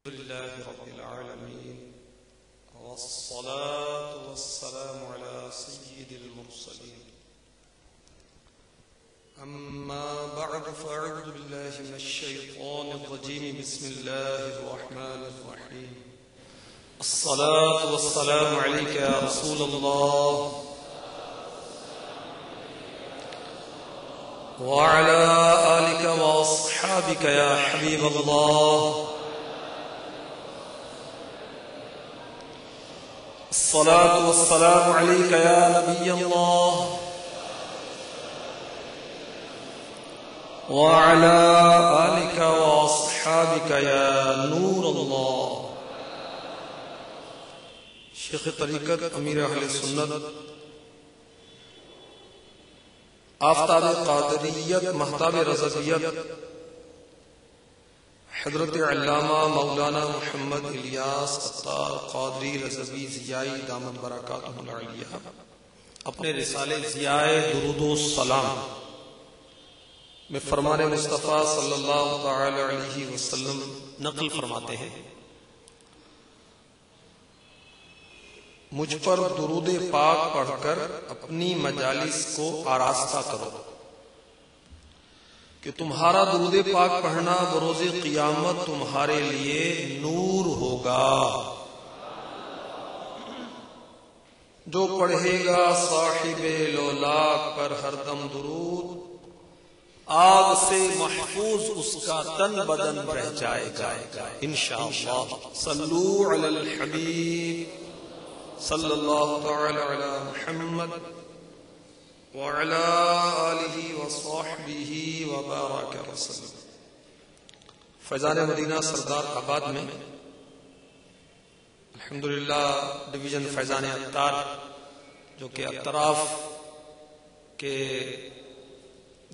لله رب العالمين والصلاة والسلام على سيد المرسلين أما بعد فأعوذ بالله من الشيطان الرجيم بسم الله الرحمن الرحيم الصلاة والسلام عليك يا رسول الله وعلى آلك وأصحابك يا حبيب الله الصلاة والسلام عليك يا نبي الله وعلى آلك وأصحابك يا نور الله شیخ طریقت امیر اہل سنت آفتاب قادریت مہتاب رضویت حضرت علامہ مولانا محمد الیاس عطار قادری رضوی ضیائی دامت برکاتہ العالیہ اپنے رسالے ضیاء درود و سلام میں فرمان مصطفیٰ صلی اللہ تعالی علیہ وسلم نقل فرماتے ہیں، مجھ پر درود پاک پڑھ کر اپنی مجالس کو آراستہ کرو کہ تمہارا درود پاک پڑھنا بروز قیامت تمہارے لیے نور ہوگا۔ جو پڑھے گا صاحب لولاک پر ہر دم درود، آگ سے محفوظ اس کا تن بدن رہ جائے گا انشاءاللہ۔ صلو علی الحبیب صلی اللہ تعالی علی محمد وعلی آلہ وصحبہ وبارک وسلم۔ فیضان مدینہ سردار آباد میں الحمدللہ ڈویژن فیضان عطار، جو کہ اطراف کے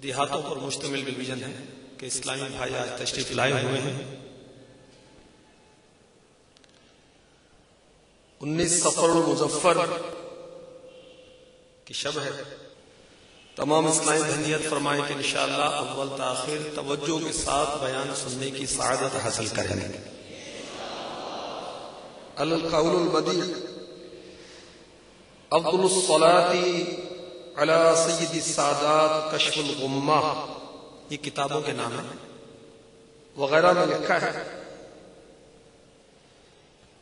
دیہاتوں پر مشتمل ڈویژن ہے کہ اسلامی بھائی آج تشریف لائے ہوئے ہیں۔ 19 صفر المظفر کی شب ہے۔ تمام اسلامی بھائیت فرمائیں کہ انشاءاللہ اول تاخیر توجہ کے ساتھ بیان سننے کی سعادت حاصل کریں گے۔ القول البدیع افضل الصلاة علی سید السادات کشف الغمہ، یہ کتابوں کے نام ہیں، وغیرہ میں لکھا ہے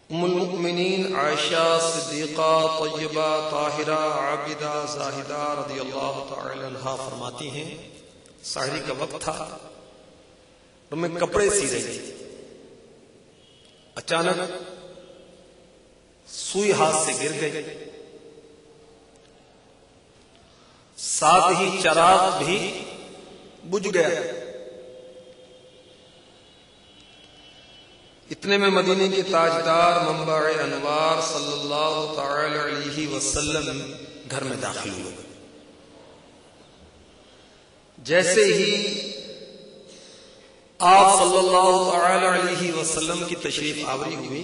ام المؤمنین عائشہ صدیقہ طیبہ طاہرہ عابدہ زاہدہ رضی اللہ تعالی عنہا فرماتی ہیں، سحری کا وقت تھا اور میں کپڑے سی رہی تھی، اچانک سوئی ہاتھ سے گر گئی، ساتھ ہی چراغ بھی بجھ گیا۔ اتنے میں مدینے کے تاجدار منبع انوار صلی اللہ تعالی علیہ وسلم گھر میں داخل ہوئے۔ جیسے ہی آپ صلی اللہ تعالی علیہ وسلم کی تشریف آوری ہوئی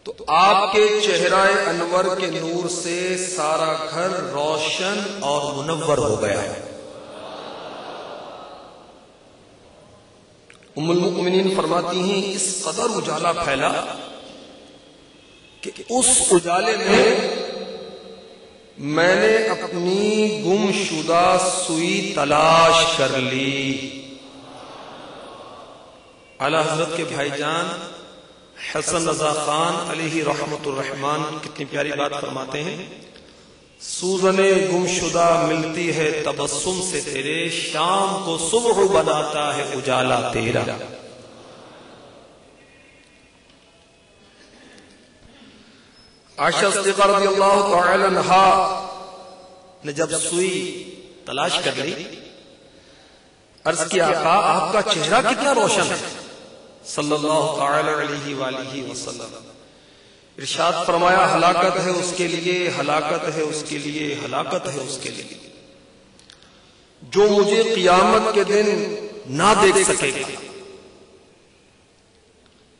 تو آپ کے چہرہ انور کے نور سے سارا گھر روشن اور منور ہو گیا۔ ام المؤمنین فرماتی ہیں اس قدر اجالا پھیلا کہ اس اجالے میں نے اپنی گم شدہ سوئی تلاش کر لی۔ اعلی حضرت کے بھائی جان حسن رضا خان علیہ رحمت الرحمان کتنی پیاری بات فرماتے ہیں، سوزن گم شدہ ملتی ہے تبسم سے تیرے، شام کو صبح بناتا ہے اجالا تیرا۔ عائشہ صدیقہ رضی اللہ تعالی عنہا نے جب سوئی تلاش کر لی، عرض کیا آقا آپ کا چہرہ کتنا روشن ہے صلی اللہ تعالی علیہ وآلہ وسلم۔ ارشاد فرمایا ہلاکت ہے اس کے لیے، ہلاکت ہے اس کے لیے، ہلاکت ہے اس کے لیے جو مجھے قیامت کے دن نہ دیکھ سکے گا۔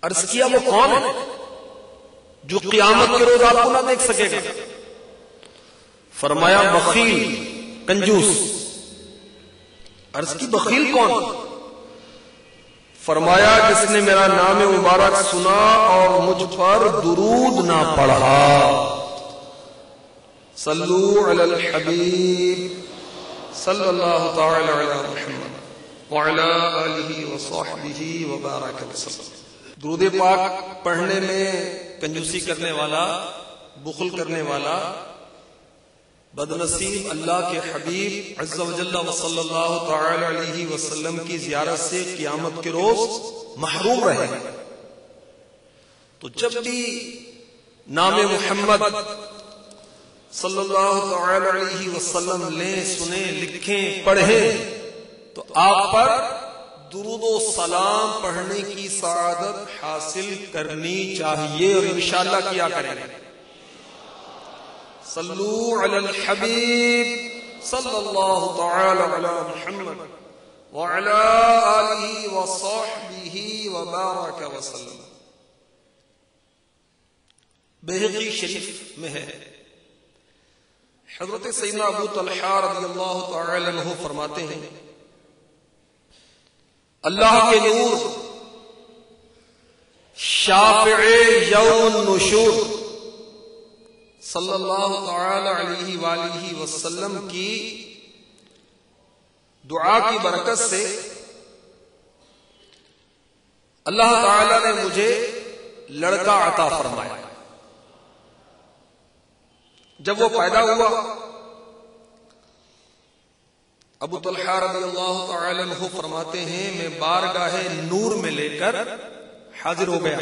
عرض کیا وہ کون ہے جو قیامت کے روز آپ کو نہ دیکھ سکے گا؟ فرمایا بخیل، کنجوس۔ عرض کی بخیل کون؟ فرمایا جس نے میرا نام مبارک سنا اور مجھ پر درود نہ پڑھا. صلو علی الحبیب صلی اللہ تعالی علی محمد وعلی آلہ وصحبہ وبارک وسلم. درود پاک پڑھنے میں کنجوسی کرنے والا، بخل کرنے والا، بدنصیب اللہ کے حبیب عز و جل و صلی اللہ تعالی علیہ وسلم کی زیارت سے قیامت کے روز محروم رہے. تو جب بھی نام محمد صلی اللہ تعالی علیہ وسلم لیں، سنیں، لکھیں، پڑھیں تو آپ پر درود و سلام پڑھنے کی سعادت حاصل کرنی چاہیے اور انشاءاللہ کیا کریں. صلو علی الحبیب صلی اللہ تعالی علی محمد وعلی آلہ وصحبہ وبارک وسلم. بہقی شریف میں ہے، حضرت سیدنا ابو طلحہ رضی اللہ تعالی عنہ فرماتے ہیں اللہ کے نور شافع یوم النشور صلی اللہ تعالی علیہ وآلہ وسلم کی دعا کی برکت سے اللہ تعالی نے مجھے لڑکا عطا فرمایا. جب وہ پیدا ہوا ابو طلحہ رضی اللہ تعالی عنہ فرماتے ہیں میں بارگاہ نور میں لے کر حاضر ہو گیا.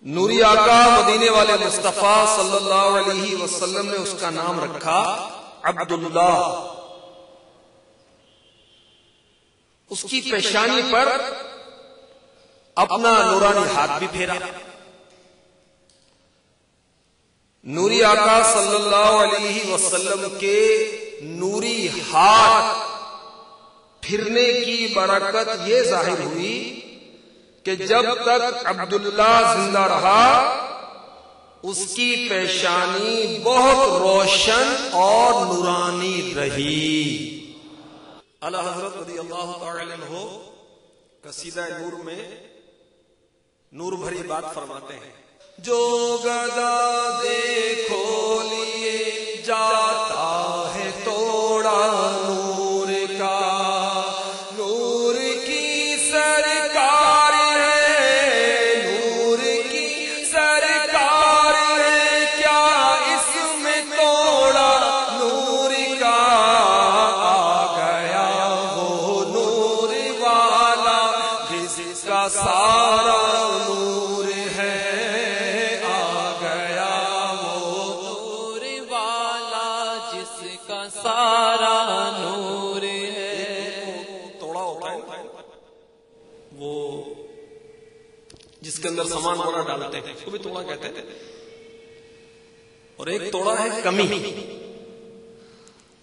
نوری آقا مدینے والے مصطفیٰ صلی اللہ علیہ وسلم نے اس کا نام رکھا عبداللہ. اس کی پیشانی پر اپنا نورانی ہاتھ بھی پھیرا. نوری آقا صلی اللہ علیہ وسلم کے نوری ہاتھ پھرنے کی برکت یہ ظاہر ہوئی کہ جب تک عبداللہ زندہ رہا اس کی پیشانی بہت روشن اور نورانی رہی. اعلی حضرت رضی اللہ تعالی عنہ قصیدہ نور میں نور بھری بات فرماتے ہیں جو گدا دیکھو لیے جاتا ہے توڑا نور کا، نور کی سرکار ہے، نور کی سرکار ہے، کیا اس میں توڑا نور کا. آ گیا وہ نور والا جس کا سارا نور ہے، سارا نور ہے. توڑا ہوتا ہے وہ جس کے اندر سامان وغیرہ ڈالتے ہیں، اس کو بھی توڑا کہتے ہیں. اور ایک توڑا ہے کمی.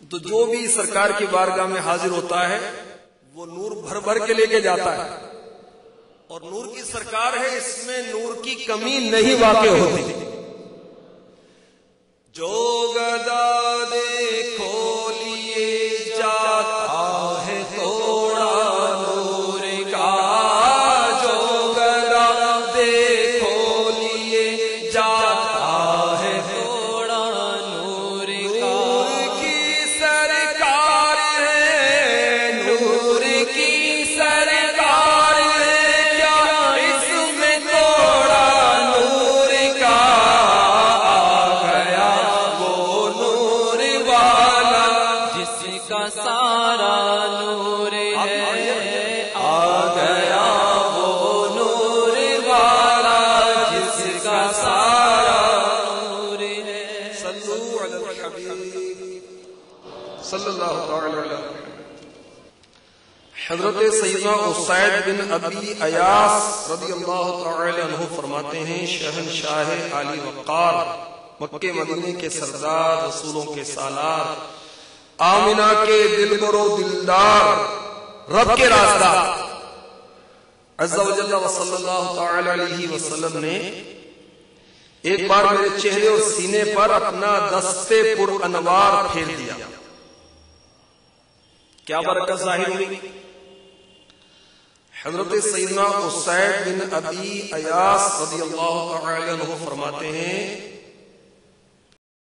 تو جو بھی سرکار کی بارگاہ میں حاضر ہوتا ہے وہ نور بھر بھر کے لے کے جاتا ہے، اور نور کی سرکار ہے، اس میں نور کی کمی نہیں واقع ہوتی. جو گدا دیکھو لیے جاتا ہے توڑا نور کا، جو گدا دیکھو لیے جاتا ہے توڑا نور کا. نور کی سرکار ہے، نور کی سرکار ہے، کیا اس میں توڑا نور کا. سارا نور ہے، آ گیا وہ نور والا جس کا سارا نور ہے. صلو علی الحبیب صلی اللہ تعالی علیہ وسلم. حضرت سیدنا اسید بن ابی ایاس رضی اللہ تعالی عنہ فرماتے ہیں شہنشاہ علی وقار، مکے مدینے کے سردار، رسولوں کے سالار، آمینہ کے دلبر و دلدار، رب کے رازدار عز و جل و صلی اللہ تعالی علیہ وسلم نے ایک بار میرے چہرے اور سینے پر اپنا دستے پر انوار پھیر دیا. کیا برکت ظاہر ہوئی؟ حضرت سیدنا اسید بن ابی ایاس رضی اللہ تعالی عنہ فرماتے ہیں